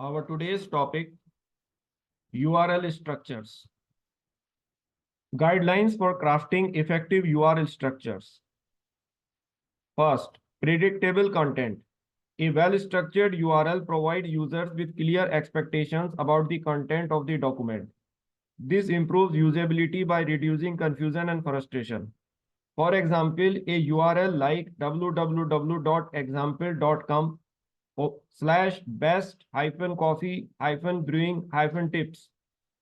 Our today's topic, URL structures. Guidelines for crafting effective URL structures. First, predictable content. A well-structured URL provides users with clear expectations about the content of the document. This improves usability by reducing confusion and frustration. For example, a URL like www.example.com slash best hyphen coffee hyphen brewing hyphen tips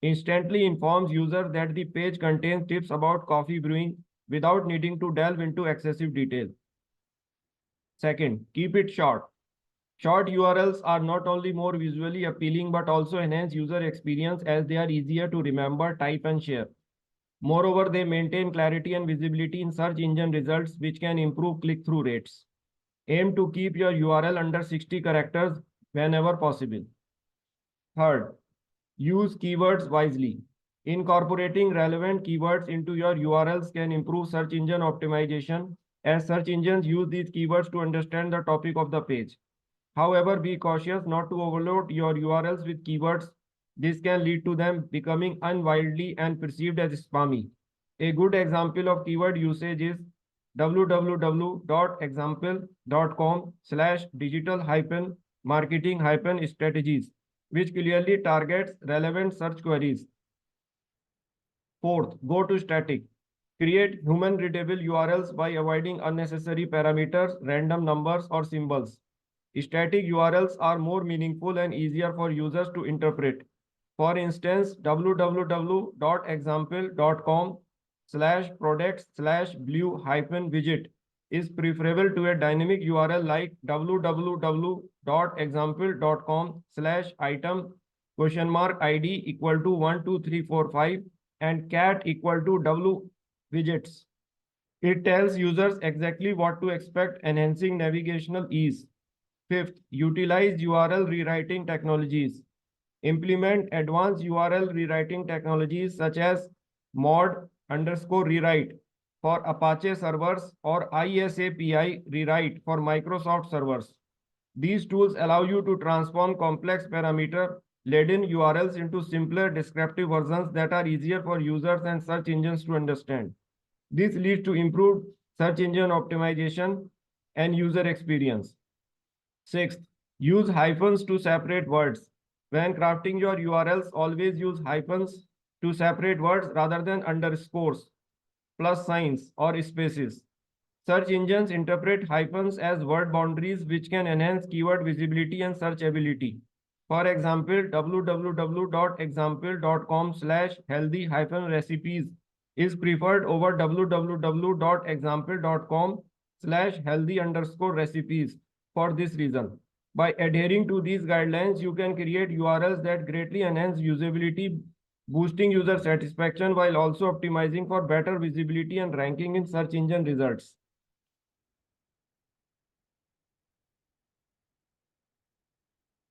instantly informs users that the page contains tips about coffee brewing without needing to delve into excessive detail. Second, keep it short. Short URLs are not only more visually appealing but also enhance user experience as they are easier to remember, type, and share. Moreover, they maintain clarity and visibility in search engine results, which can improve click-through rates. Aim to keep your URL under 60 characters whenever possible. Third, use keywords wisely. Incorporating relevant keywords into your URLs can improve search engine optimization, as search engines use these keywords to understand the topic of the page. However, be cautious not to overload your URLs with keywords. This can lead to them becoming unwieldy and perceived as spammy. A good example of keyword usage is www.example.com/digital-marketing-strategies, which clearly targets relevant search queries. Fourth, go to static. Create human readable URLs by avoiding unnecessary parameters, random numbers, or symbols. Static URLs are more meaningful and easier for users to interpret. For instance, www.example.com/products/blue-widget is preferable to a dynamic URL like www.example.com/item?id equal to 12345 and cat equal to w widgets. It tells users exactly what to expect, enhancing navigational ease. Fifth, utilize URL rewriting technologies. Implement advanced URL rewriting technologies such as mod_rewrite for Apache servers or ISAPI rewrite for Microsoft servers. These tools allow you to transform complex parameter-laden URLs into simpler descriptive versions that are easier for users and search engines to understand. This leads to improved search engine optimization and user experience. Sixth, use hyphens to separate words. When crafting your URLs, always use hyphens to separate words rather than underscores, plus signs, or spaces. Search engines interpret hyphens as word boundaries, which can enhance keyword visibility and searchability. For example, www.example.com/healthy-recipes is preferred over www.example.com/healthy_recipes for this reason. By adhering to these guidelines, you can create URLs that greatly enhance usability, boosting user satisfaction while also optimizing for better visibility and ranking in search engine results.